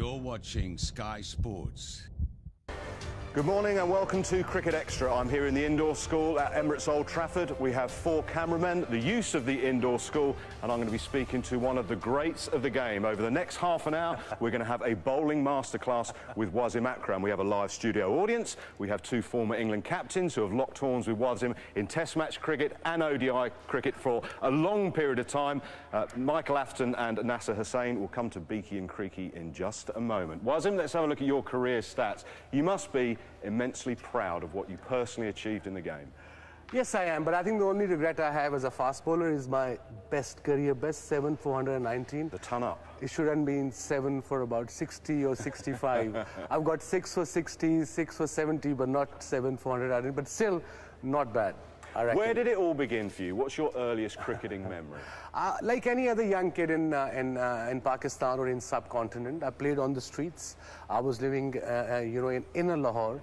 You're watching Sky Sports. Good morning and welcome to Cricket Extra. I'm here in the indoor school at Emirates Old Trafford. We have 4 cameramen, the use of the indoor school, and I'm going to be speaking to one of the greats of the game. Over the next half an hour, we're going to have a bowling masterclass with Wasim Akram. We have a live studio audience. We have 2 former England captains who have locked horns with Wasim in Test match cricket and ODI cricket for a long period of time. Michael Afton and Nasser Hussain will come to Beaky and Creaky in just a moment. Wasim, let's have a look at your career stats. You must be immensely proud of what you personally achieved in the game. Yes, I am, but I think the only regret I have as a fast bowler is my career best, 7 419. The ton up. It should have been 7 for about 60 or 65. I've got 6 for 60, 6 for 70, but not 7 419, but still not bad. Where did it all begin for you? What's your earliest cricketing memory? Like any other young kid in Pakistan or in subcontinent, I played on the streets. I was living, in inner Lahore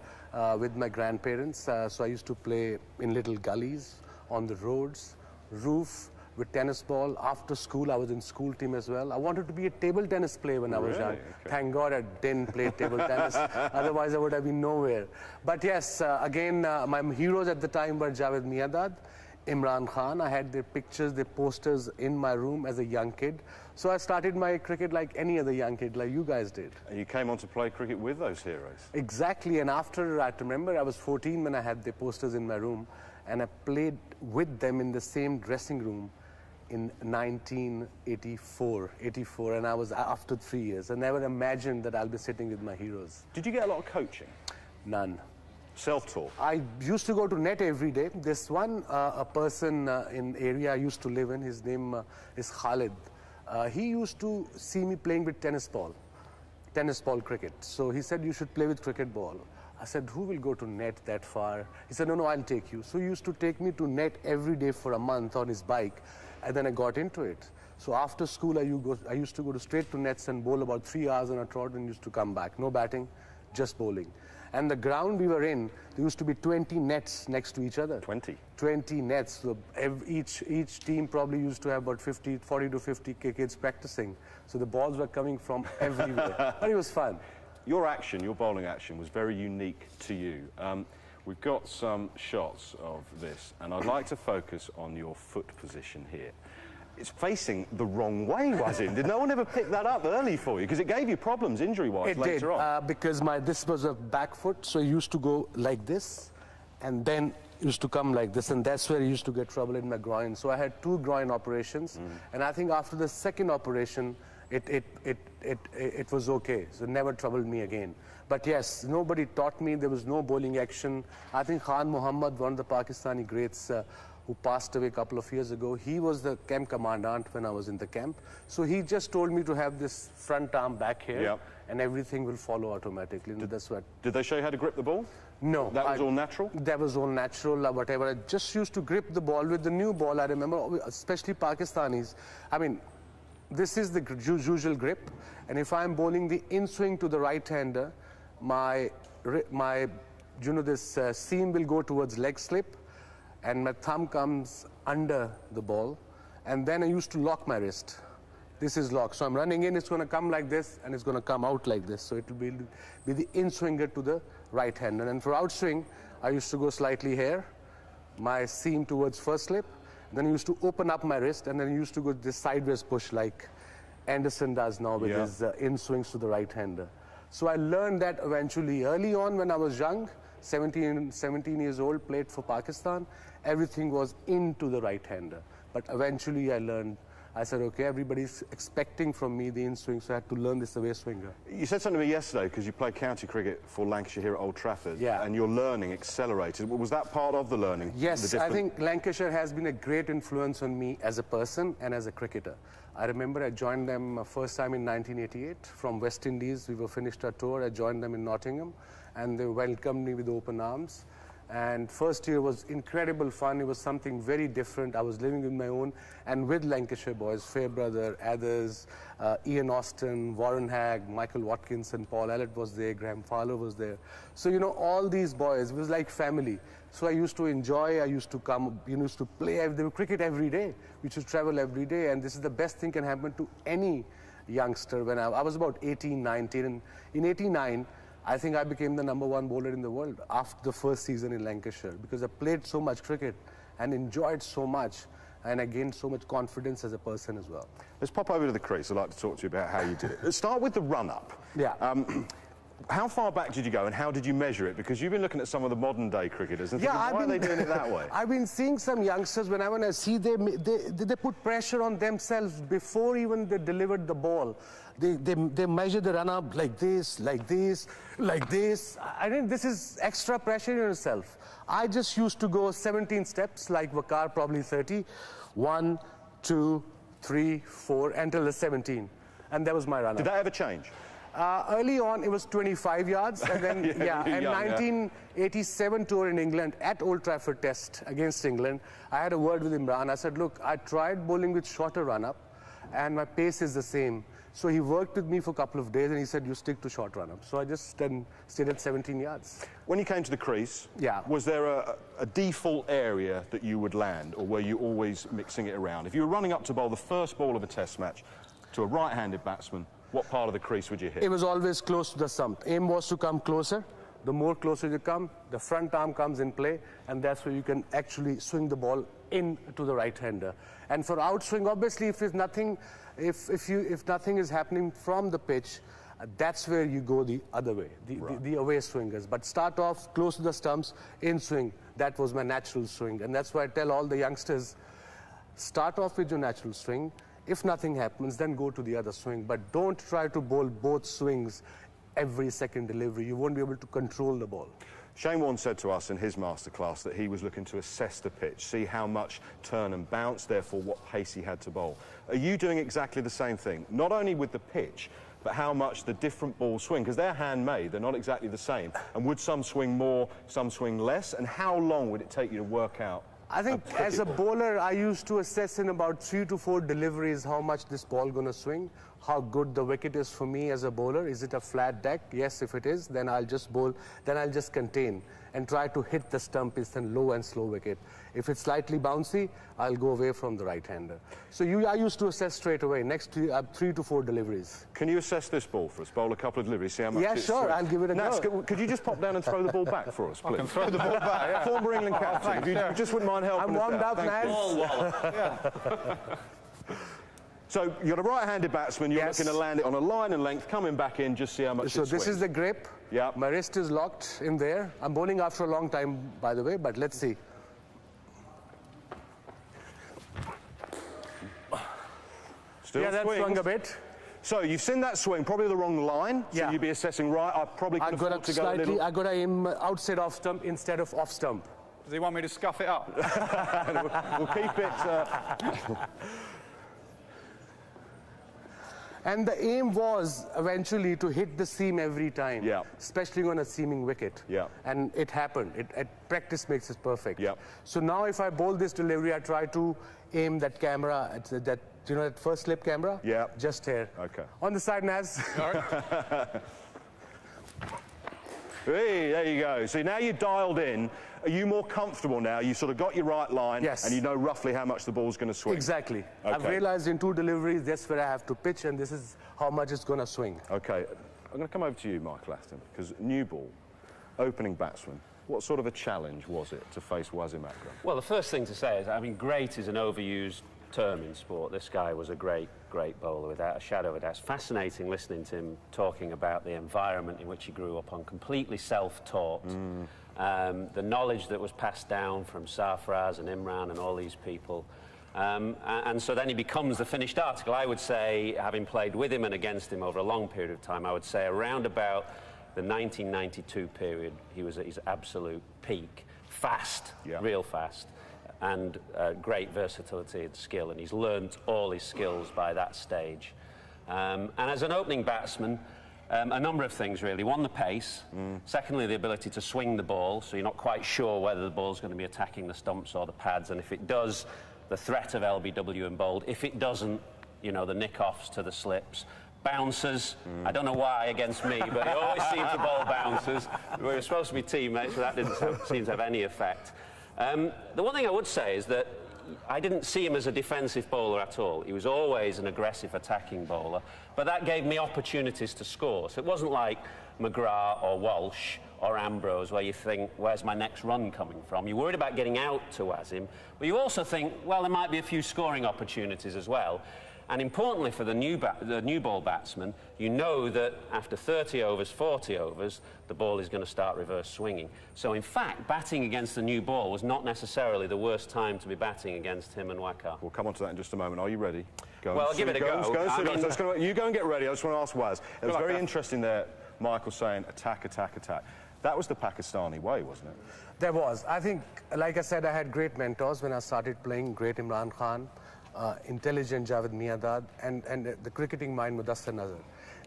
with my grandparents. So I used to play in little gullies, on the roads, roof, with tennis ball. After school, I was in school team as well. I wanted to be a table tennis player when I was young. Okay. Thank God I didn't play table tennis. Otherwise, I would have been nowhere. But yes, again, my heroes at the time were Javed Miandad, Imran Khan. I had their pictures, their posters in my room as a young kid. So I started my cricket like any other young kid, like you guys did. And you came on to play cricket with those heroes? Exactly. And after, I remember I was 14 when I had their posters in my room. And I played with them in the same dressing room in 1984, and I was after 3 years. I never imagined that I'll be sitting with my heroes. Did you get a lot of coaching? None. Self-taught? I used to go to net every day. This one, a person in area I used to live in, his name is Khalid. He used to see me playing with tennis ball cricket. So he said, you should play with cricket ball. I said, who will go to net that far? He said, no, I'll take you. So he used to take me to net every day for a month on his bike. And then I got into it. So after school, I used to go straight to nets and bowl about 3 hours on a trot and used to come back. No batting, just bowling. And the ground we were in, there used to be 20 nets next to each other. 20? 20 nets. So each team probably used to have about 40 to 50 kids practicing. So the balls were coming from everywhere. But it was fun. Your bowling action was very unique to you. We've got some shots of this, and I'd like to focus on your foot position here. It's facing the wrong way, Wasim. Did no one ever pick that up early for you? Because it gave you problems injury-wise later on. It did, because this was a back foot, so it used to go like this, and then it used to come like this, and that's where I used to get trouble in my groin. So I had 2 groin operations, and I think after the second operation, it was okay, so it never troubled me again. But yes, nobody taught me, there was no bowling action. I think Khan Muhammad, one of the Pakistani greats who passed away a couple of years ago, he was the camp commandant when I was in the camp. So he just told me to have this front arm back here, and everything will follow automatically. Did they show you how to grip the ball? No. That was all natural? That was all natural, whatever. I just used to grip the ball with the new ball. I remember, especially Pakistanis. I mean, this is the usual grip, and if I'm bowling the in-swing to the right-hander, this seam will go towards leg slip, and my thumb comes under the ball, and then I used to lock my wrist. This is locked, so I'm running in, it's going to come like this, and it's going to come out like this, so it will be the in-swinger to the right-hander. And for outswing, I used to go slightly here, my seam towards first slip, then I used to open up my wrist, and then I used to go this sideways push like Anderson does now with his in-swings to the right-hander. So I learned that eventually. Early on when I was young, 17 years old, played for Pakistan, everything was into the right-hander. But eventually I learned, I said, okay, everybody's expecting from me the in-swing, so I had to learn this away swinger. You said something to me yesterday, because you played county cricket for Lancashire here at Old Trafford, and your learning accelerated. Was that part of the learning? Yes, I think Lancashire has been a great influence on me as a person and as a cricketer. I remember I joined them first time in 1988 from West Indies. We were finished our tour. I joined them in Nottingham, and they welcomed me with open arms. And first year was incredible fun. It was something very different. I was living in my own and with Lancashire boys, Fairbrother, Athers, Ian Austin, Warren Hagg, Michael Watkinson, Paul Ellett was there, Graham Fowler was there. So, you know, all these boys, it was like family. So I used to enjoy, I used to come, used to play cricket every day. We used to travel every day, and this is the best thing can happen to any youngster when I was about 18, 19. And in 89, I think I became the #1 bowler in the world after the first season in Lancashire because I played so much cricket and enjoyed so much, and I gained so much confidence as a person as well. Let's pop over to the crease. I'd like to talk to you about how you did it. Let's start with the run-up. Yeah. How far back did you go and how did you measure it? Because you've been looking at some of the modern day cricketers and thinking, why are they doing it that way? I've been seeing some youngsters when I see they put pressure on themselves before even they delivered the ball. They measure the run up like this, like this, like this. I think this is extra pressure on yourself. I just used to go 17 steps like Waqar, probably 30. 1, 2, 3, 4 until the 17. And that was my run up. Did that ever change? Early on, it was 25 yards, and then, and 1987 tour in England at Old Trafford Test against England, I had a word with Imran. I said, look, I tried bowling with shorter run-up, and my pace is the same. So he worked with me for a couple of days, and he said, you stick to short run-up. So I just then stayed at 17 yards. When you came to the crease, was there a default area that you would land, or were you always mixing it around? If you were running up to bowl the first ball of a Test match to a right-handed batsman, what part of the crease would you hit? It was always close to the stump. Aim was to come closer. The more closer you come, the front arm comes in play, and that's where you can actually swing the ball in to the right-hander. And for outswing, obviously, if nothing is happening from the pitch, that's where you go the other way, the away swingers. But start off close to the stumps, in swing. That was my natural swing, and that's why I tell all the youngsters, start off with your natural swing. If nothing happens, then go to the other swing. But don't try to bowl both swings every second delivery. You won't be able to control the ball. Shane Warne said to us in his masterclass that he was looking to assess the pitch, see how much turn and bounce, therefore what pace he had to bowl. Are you doing exactly the same thing? Not only with the pitch, but how much the different balls swing? Because they're handmade, they're not exactly the same. And would some swing more, some swing less? And how long would it take you to work out? I think as a bowler, I used to assess in about 3 to 4 deliveries how much this ball going to swing, how good the wicket is for me as a bowler. Is it a flat deck? Yes, if it is, then I'll just bowl, then I'll just contain and try to hit the stump instead low and slow wicket. If it's slightly bouncy, I'll go away from the right-hander. So I used to assess straight away, next 3 to 4 deliveries. Can you assess this ball for us? Bowl a couple of deliveries, see how much it's sure, I'll give it a go. Could you just pop down and throw the ball back for us, please? I can throw the ball back, yeah. Former England captain, if you just wouldn't mind helping us out. I'm warmed up, Naz. So you've got a right-handed batsman, you're looking to land it on a line and length, coming back in, just see how much it swings. So this is the grip. Yeah. My wrist is locked in there. I'm bowling after a long time, by the way, but let's see. Still that swings. swung a bit. So you've seen that swing, probably the wrong line. So you'd be assessing right. I probably could afford to go a little. I got to aim outside off stump instead of off stump. Does he want me to scuff it up? We'll keep it. And the aim was eventually to hit the seam every time, especially on a seaming wicket. And it happened. Practice makes it perfect. So now if I bowl this delivery, I try to aim that camera at that, you know, that first slip camera? Just here. Okay. On the side, Naz. All right. Hey, there you go. See, now you're dialed in. Are you more comfortable now? You sort of got your right line, and you know roughly how much the ball's going to swing. Exactly. Okay. I've realized in 2 deliveries, that's where I have to pitch, and this is how much it's going to swing. Okay. I'm going to come over to you, Michael Aston, because new ball, opening batsman, what sort of a challenge was it to face Wasim Akram? Well, the first thing to say is, I mean, great is an overused term in sport. This guy was a great bowler without a shadow of a doubt. It's fascinating listening to him talking about the environment in which he grew up on, completely self-taught. The knowledge that was passed down from Sarfraz and Imran and all these people. And so then he becomes the finished article. I would say, having played with him and against him over a long period of time, I would say around about the 1992 period, he was at his absolute peak. Fast, real fast. And great versatility and skill, and he's learnt all his skills by that stage. And as an opening batsman, a number of things really. One, the pace. Secondly, the ability to swing the ball, so you're not quite sure whether the ball's going to be attacking the stumps or the pads, and if it does, the threat of LBW and bowled. If it doesn't, you know, the nick-offs to the slips. Bouncers, I don't know why against me, but he always seemed to bowl bouncers. We were supposed to be teammates, but that didn't seem to have any effect. The one thing I would say is that I didn't see him as a defensive bowler at all. He was always an aggressive attacking bowler, but that gave me opportunities to score. So it wasn't like McGrath or Walsh or Ambrose where you think, where's my next run coming from? You're worried about getting out to Wasim, but you also think, well, there might be a few scoring opportunities as well. And importantly for the new ball batsman, you know that after 30 overs, 40 overs, the ball is going to start reverse swinging. So in fact, batting against the new ball was not necessarily the worst time to be batting against him and Waqar. We'll come on to that in just a moment. Are you ready? Well, give it a go. You go and get ready. I just want to ask Waz. It was very interesting there, Michael saying attack, attack, attack. That was the Pakistani way, wasn't it? There was. I think, like I said, I had great mentors when I started playing, great Imran Khan, intelligent Javed Miandad, and the cricketing mind Mudassir Nazar.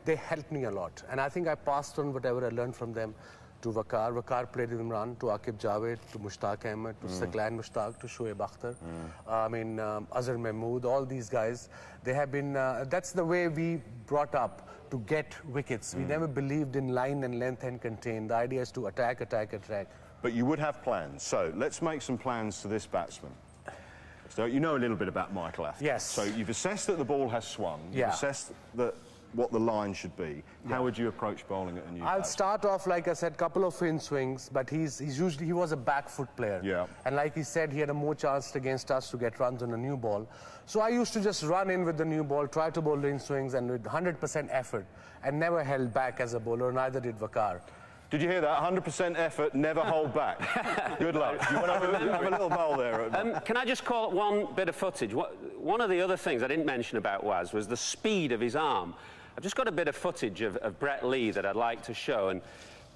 They helped me a lot. And I think I passed on whatever I learned from them to Waqar. Waqar played with Imran, to Aqib Javed, to Mushtaq Ahmed, to Saqlain Mushtaq, to Shoaib Akhtar. Azhar Mahmood, all these guys, they have been, that's the way we brought up to get wickets. We never believed in line and length and contain. The idea is to attack, attack, attack. But you would have plans. So let's make some plans to this batsman. So you know a little bit about Michael Atherton. Yes. So you've assessed that the ball has swung. You've Yeah. assessed that what the line should be. How would you approach bowling at a new I'll batsman? start off, like I said, couple of in swings, but he was a back foot player. Yeah. And like he said, he had a more chance against us to get runs on a new ball. So I used to just run in with the new ball, try to bowl in swings, and with 100% effort, and never held back as a bowler, neither did Waqar. Did you hear that? 100% effort, never hold back. Good luck. You want to have a little bowl there? Can I just call it one bit of footage? One of the other things I didn't mention about Waz was the speed of his arm. I've just got a bit of footage of Brett Lee that I'd like to show. And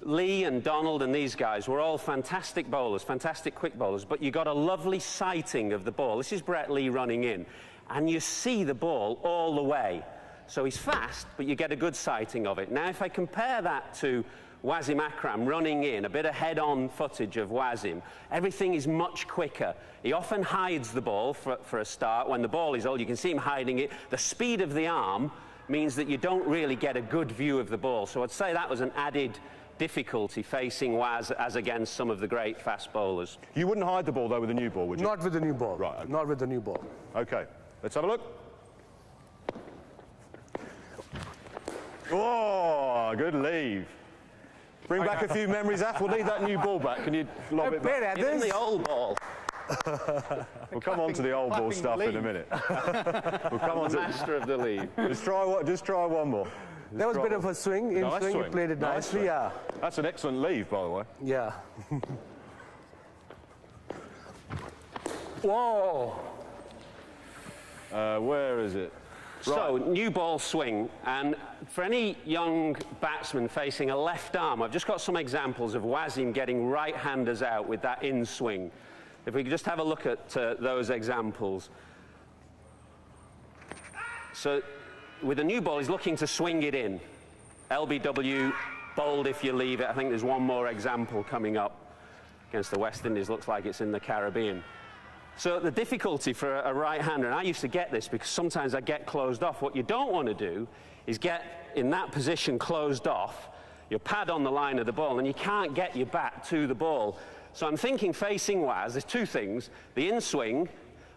Lee and Donald and these guys were all fantastic bowlers, fantastic quick bowlers, but you got a lovely sighting of the ball. This is Brett Lee running in, and you see the ball all the way. So he's fast, but you get a good sighting of it. Now, if I compare that to Wasim Akram running in, a bit of head-on footage of Wasim, everything is much quicker. He often hides the ball for a start. When the ball is old, you can see him hiding it. The speed of the arm means that you don't really get a good view of the ball. So I'd say that was an added difficulty facing Waz as against some of the great fast bowlers. You wouldn't hide the ball, though, with the new ball, would you? Not with the new ball. Right, okay. Not with the new ball. OK, let's have a look. Oh, good leave. Bring back a few memories, Af. We'll need that new ball back. Can you lob it back? Give him the old ball. We'll come on to the old ball stuff in a minute. We'll come on to Master of the lead. Just try one more. There was a bit of a swing. In Nice swing, swing. he played it Nice nicely, swing. yeah. That's an excellent leave, by the way. Yeah. Whoa! Where is it? So, new ball swing, and for any young batsman facing a left arm, I've just got some examples of Wasim getting right-handers out with that in swing. If we could just have a look at those examples. So, with the new ball, he's looking to swing it in. LBW, bowled if you leave it. I think there's one more example coming up against the West Indies. Looks like it's in the Caribbean. So the difficulty for a right-hander, and I used to get this because sometimes I get closed off. What you don't want to do is get in that position closed off, your pad on the line of the ball, and you can't get your bat to the ball. So I'm thinking facing Waz, there's two things. The in-swing,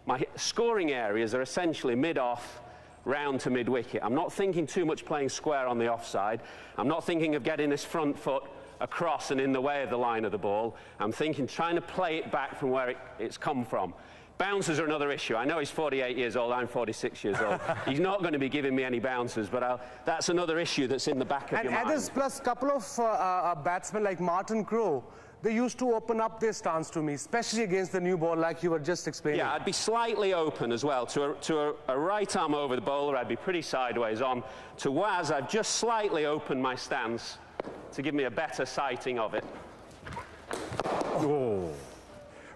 my scoring areas are essentially mid-off, round to mid-wicket. I'm not thinking too much playing square on the offside. I'm not thinking of getting this front foot across and in the way of the line of the ball. I'm thinking trying to play it back from where it's come from. Bounces are another issue. I know he's 48 years old, I'm 46 years old. He's not going to be giving me any bounces, but that's another issue that's in the back of your mind. And others, plus a couple of batsmen like Martin Crowe, they used to open up their stance to me, especially against the new ball, like you were just explaining. Yeah, I'd be slightly open as well. To a right arm over the bowler, I'd be pretty sideways on. To Waz, I've just slightly opened my stance to give me a better sighting of it. Oh.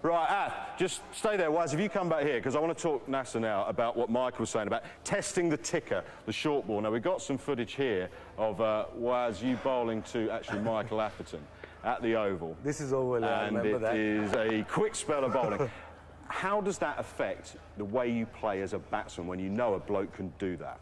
Right, just stay there, Waz. If you come back here, because I want to talk NASA now about what Michael was saying about testing the ticker, the short ball. Now, we've got some footage here of Waz, you bowling to actually Michael Atherton at the Oval. This is Oval, I remember that. And it is a quick spell of bowling. How does that affect the way you play as a batsman when you know a bloke can do that?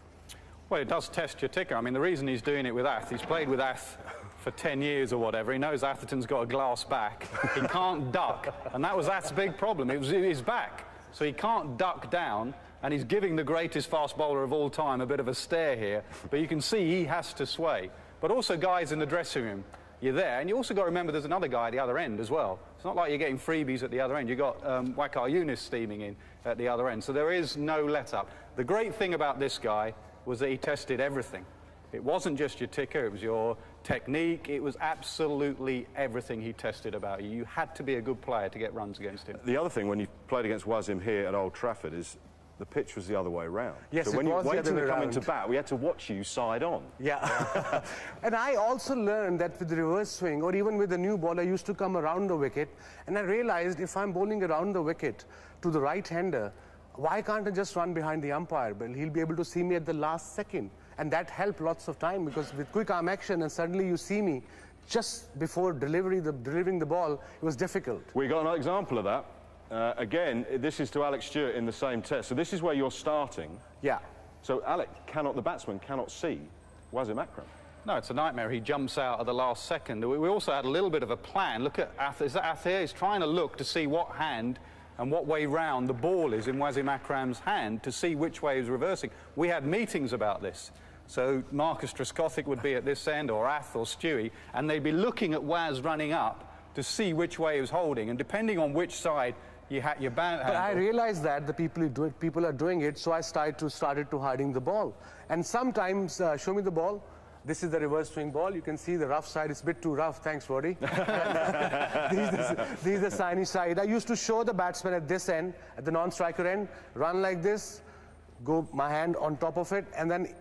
Well, it does test your ticker. I mean, the reason he's doing it with Ath, he's played with Ath for 10 years or whatever. He knows Atherton's got a glass back. He can't duck. And that was Ath's big problem. It was his back. so he can't duck down, and he's giving the greatest fast bowler of all time a bit of a stare here, but you can see he has to sway. But also, guys in the dressing room, you're there, and you also got to remember there's another guy at the other end as well. It's not like you're getting freebies at the other end. You've got Waqar Younis steaming in at the other end, so there is no let-up. The great thing about this guy was that he tested everything. It wasn't just your ticker, it was your technique, it was absolutely everything he tested about you. You had to be a good player to get runs against him. The other thing, when you played against Wasim here at Old Trafford, is the pitch was the other way around. Yes, so when you waited to come into bat, we had to watch you side on. Yeah. And I also learned that with the reverse swing, or even with the new ball, I used to come around the wicket, and I realized if I'm bowling around the wicket to the right-hander, why can't I just run behind the umpire? Well, he'll be able to see me at the last second. And that helped lots of time, because with quick arm action and suddenly you see me just before delivering the ball, it was difficult. We got an example of that. Again, this is to Alex Stewart in the same test. So this is where you're starting. Yeah. So the batsman cannot see Wasim Akram. No, it's a nightmare. He jumps out at the last second. We also had a little bit of a plan. Look at Ath. Is that Ath here? He's trying to look to see what hand and what way round the ball is in Wasim Akram's hand to see which way he's reversing. We had meetings about this. So Marcus Trescothick would be at this end, or Ath or Stewie, and they'd be looking at Waz running up to see which way he was holding, and depending on which side you had your band handle. But I realized that the people are doing it, so I started to hiding the ball. And sometimes, show me the ball. This is the reverse swing ball. You can see the rough side. It's a bit too rough. Thanks, Roddy. This is the shiny side. I used to show the batsman at this end, at the non-striker end, run like this, go my hand on top of it, and then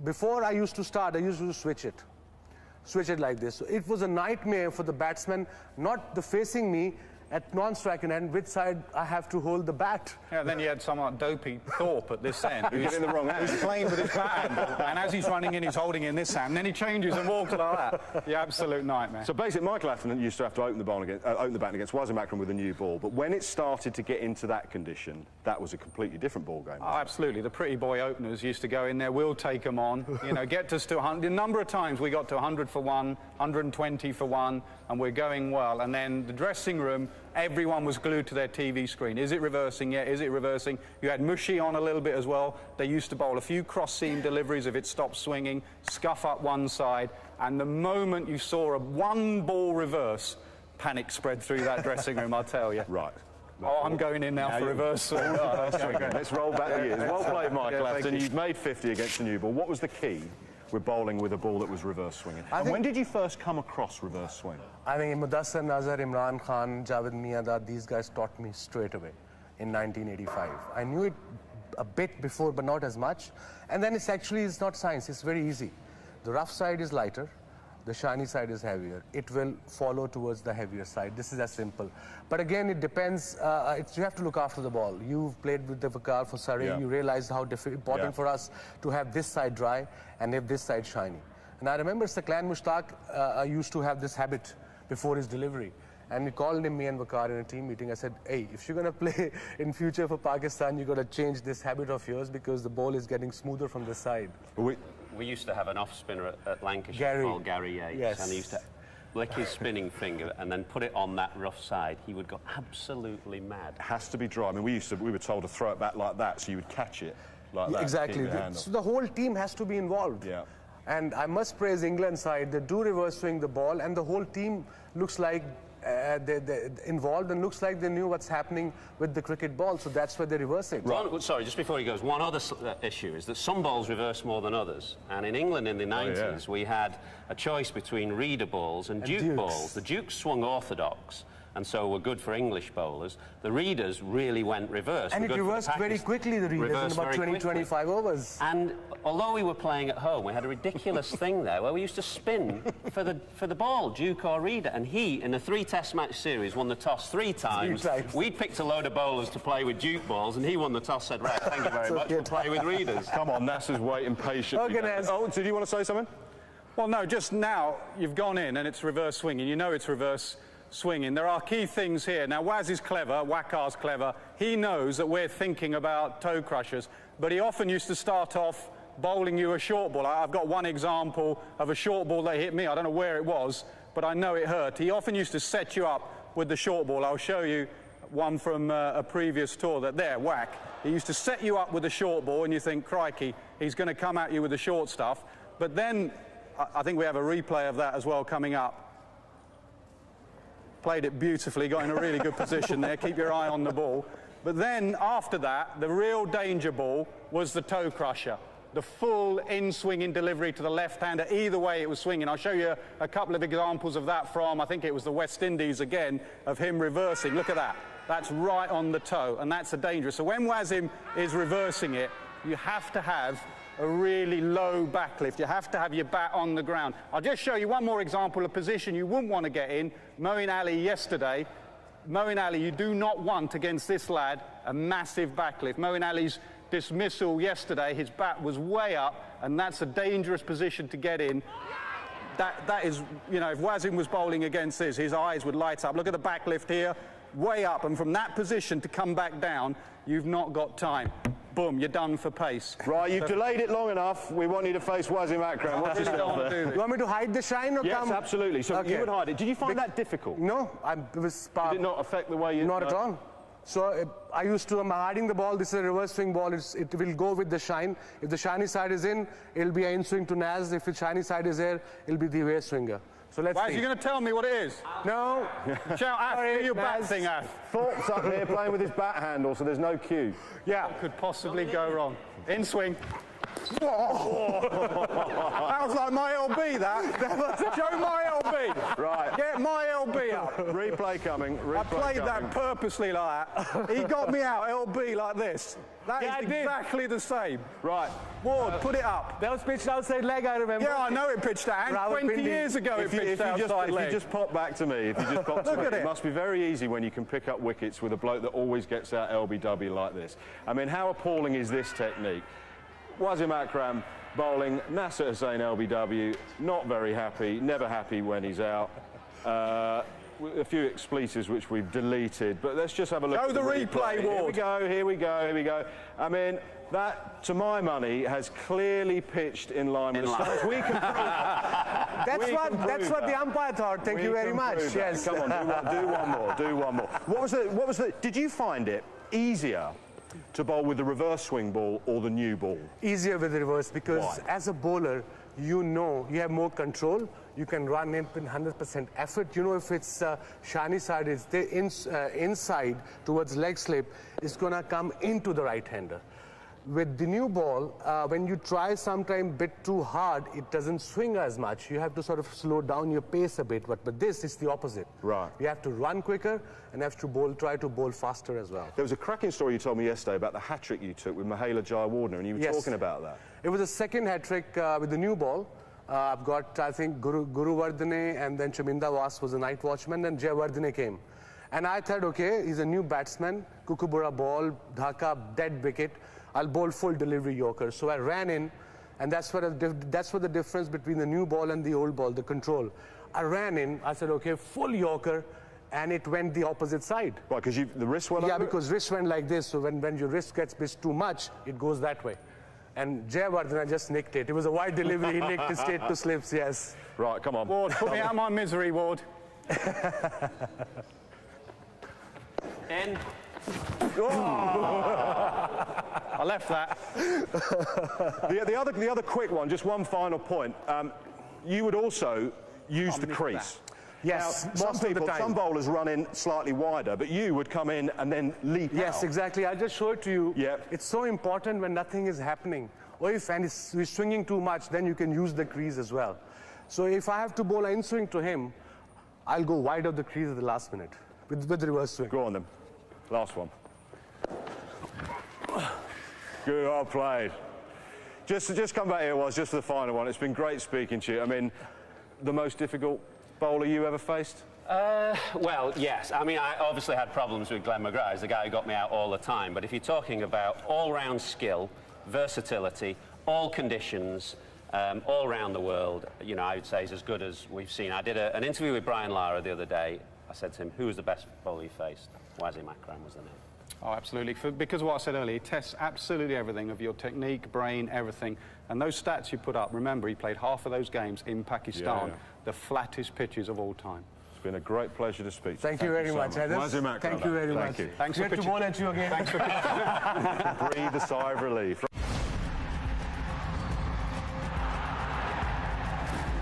before I used to start, I used to switch it like this. So it was a nightmare for the batsman, not facing me at non-striker end, which side I have to hold the bat. Yeah, then you had someone like Dopey Thorpe at this end. Who's in the wrong hand. Who's playing with his bat handle, and as he's running in, he's holding in this hand, and then he changes and walks like that. The absolute nightmare. So basically, Michael Atherton used to have to open the bat against Wasim Akram with a new ball, but when it started to get into that condition, that was a completely different ball game. Oh, absolutely. The pretty boy openers used to go in there, we'll take them on, you know, get us to 100. A number of times we got to 100 for one, 120 for one, and we're going well. And then the dressing room, everyone was glued to their TV screen. Is it reversing yet? Is it reversing? You had Mushy on a little bit as well. They used to bowl a few cross-seam deliveries if it stopped swinging, scuff up one side, and the moment you saw a one-ball reverse, panic spread through that dressing room, I'll tell you. Right. Oh, I'm going in now for reverse swing. Let's roll back the years. Well played, Michael Atherton. You've made 50 against the new ball. What was the key with bowling with a ball that was reverse swinging? And when did you first come across reverse swing? I think Mudassar Nazar, Imran Khan, Javed Miandad, these guys taught me straight away in 1985. I knew it a bit before, but not as much. And then it's not science, it's very easy. The rough side is lighter, the shiny side is heavier. It will follow towards the heavier side. This is as simple. But again, it depends. You have to look after the ball. You've played with the Waqar for Surrey. You realize how important for us to have this side dry and have this side shiny. And I remember Saqlain Mushtaq used to have this habit before his delivery. And he called me and Waqar in a team meeting. I said, hey, if you're going to play in future for Pakistan, you've got to change this habit of yours because the ball is getting smoother from the side. We used to have an off-spinner at Lancashire called Gary Yates, yes. And he used to lick his spinning finger and then put it on that rough side. He would go absolutely mad. It has to be dry. I mean, we were told to throw it back like that, so you would catch it like that. Exactly. So the whole team has to be involved. Yeah. And I must praise England side. They do reverse swing the ball, and the whole team looks like they're involved and looks like they knew what's happening with the cricket ball, so that's why they reverse it. Right. Sorry, just before he goes, one other issue is that some balls reverse more than others. And in England in the 90s, we had a choice between reader balls and Duke balls. The Dukes swung orthodox, and so were good for English bowlers. The readers really went reverse. And it reversed very quickly, the readers, in about 20, 25 overs. And although we were playing at home, we had a ridiculous thing there where we used to spin for the ball, Duke or reader. And he, in a 3-test match series, won the toss 3 times. We'd picked a load of bowlers to play with Duke balls, and he won the toss, said, right, thank you very much, we'll play with readers. Come on, Nasser's waiting patiently. Okay, oh, did you want to say something? Well, no, just now you've gone in and it's reverse swinging. You know it's reverse swinging. There are key things here. Now, Waz is clever, Waqar's clever. He knows that we're thinking about toe crushers, but he often used to start off bowling you a short ball. I've got one example of a short ball that hit me. I don't know where it was, but I know it hurt. He often used to set you up with the short ball. I'll show you one from a previous tour, that there, whack. He used to set you up with a short ball and you think, crikey, he's going to come at you with the short stuff. But then, I think we have a replay of that as well coming up. Played it beautifully, got in a really good position there, keep your eye on the ball. But then, after that, the real danger ball was the toe crusher. The full in-swinging delivery to the left-hander. Either way it was swinging. I'll show you a couple of examples of that from, I think it was the West Indies again, of him reversing. Look at that. That's right on the toe, and that's a dangerous. So when Wasim is reversing it, you have to have a really low backlift. You have to have your bat on the ground. I'll just show you one more example of position you wouldn't want to get in. Moeen Ali yesterday. Moeen Ali, you do not want against this lad a massive backlift. Moeen Ali's dismissal yesterday, his bat was way up, and that's a dangerous position to get in. That is, you know, if Wasim was bowling against this, his eyes would light up. Look at the backlift here, way up, and from that position to come back down, you've not got time. Boom, you're done for pace. Right, you've delayed it long enough. We want you to face Wasim Akram. What's his don't want to do this. You want me to hide the shine or Yes, come? absolutely. So Okay. you would hide it. Did you find that difficult? No, it was Did it not affect the way you... Not at all. So I used to, I'm hiding the ball. This is a reverse swing ball. It will go with the shine. If the shiny side is in, it'll be an in swing to Naz. If the shiny side is there, it'll be the away swinger. So let's Why, see. are you going to tell me what it is? No. Shout out, do your bat Naz. thing, Af. Thorpe's up here playing with his bat handle, so there's no cue. Yeah. What could possibly go wrong? In swing. That was like my LB, that. Show my LB. Right. Get my LB up. Replay coming. Replay I played coming. that purposely like that. He got me out LB like this. That Yeah, I is did. exactly the same. Right. Ward, put it up. That was pitched outside leg, I remember. Yeah, I know it pitched out. And Rahul 20 Pindi. years ago it pitched outside If leg. you just pop back to me, if you just pop to Look me, at it it. must be very easy when you can pick up wickets with a bloke that always gets out LBW like this. I mean, how appalling is this technique? Wasim Akram bowling, Nasser Hussain LBW, not very happy, never happy when he's out. A few expletives which we've deleted, but let's just have a look Show at the replay, Here we Ward. go, here we go, here we go. I mean, that, to my money, has clearly pitched in line with the stars. We can prove That's what the umpire thought. Thank you very much. Yes. Come on, do one more, do one more. What was the, did you find it easier to bowl with the reverse swing ball or the new ball? Easier with the reverse because Why? as a bowler, you know you have more control. You can run in 100% effort. You know if it's shiny side is inside towards leg slip, it's going to come into the right-hander. With the new ball, when you try sometime bit too hard, it doesn't swing as much. You have to sort of slow down your pace a bit. But this is the opposite. Right. You have to run quicker and have to try to bowl faster as well. There was a cracking story you told me yesterday about the hat-trick you took with Mahela Jayawardene, and you were Yes. talking about that. It was a second hat-trick with the new ball. I've got, I think, Guru Vardhane, and then Chaminda Was was a night watchman, and Jayawardene came. And I thought, okay, he's a new batsman, Kukubura ball, Dhaka, dead wicket. I'll bowl full delivery Yorker. So I ran in, and that's what the difference between the new ball and the old ball, the control. I ran in, I said, okay, full Yorker, and it went the opposite side. Right, because the wrist went Yeah, over? because wrist went like this, so when your wrist gets pitched too much, it goes that way. And Jayawardene just nicked it. It was a wide delivery, he nicked it straight to slips, yes. Right, come on. Ward, put me out of my misery, Ward. In. I left that. The other quick one, just one final point. You would also use the crease. Yes, Now, most of the time. some bowlers run in slightly wider, but you would come in and then leap Yes, out. exactly. I'll just show it to you. Yep. It's so important when nothing is happening. Or if he's swinging too much, then you can use the crease as well. So if I have to bowl an in-swing to him, I'll go wide of the crease at the last minute with the reverse swing. Go on then. Last one. Good, well played. Just come back here, just for the final one. It's been great speaking to you. I mean, the most difficult bowler you ever faced? Well, yes. I mean, I obviously had problems with Glenn McGrath. He's the guy who got me out all the time. But if you're talking about all-round skill, versatility, all conditions, all around the world, you know, I would say he's as good as we've seen. I did an interview with Brian Lara the other day. I said to him, who was the best bowler you faced? Wasim Akram was the name. Oh, absolutely. Because of what I said earlier, he tests absolutely everything of your technique, brain, everything. And those stats you put up, remember, he played half of those games in Pakistan, Yeah. the flattest pitches of all time. been a great pleasure to speak to you. Thank you very so much, Heather. Thank you very much. Thank you. Thanks for Great to bond at you again. Thanks for Breathe a sigh of relief.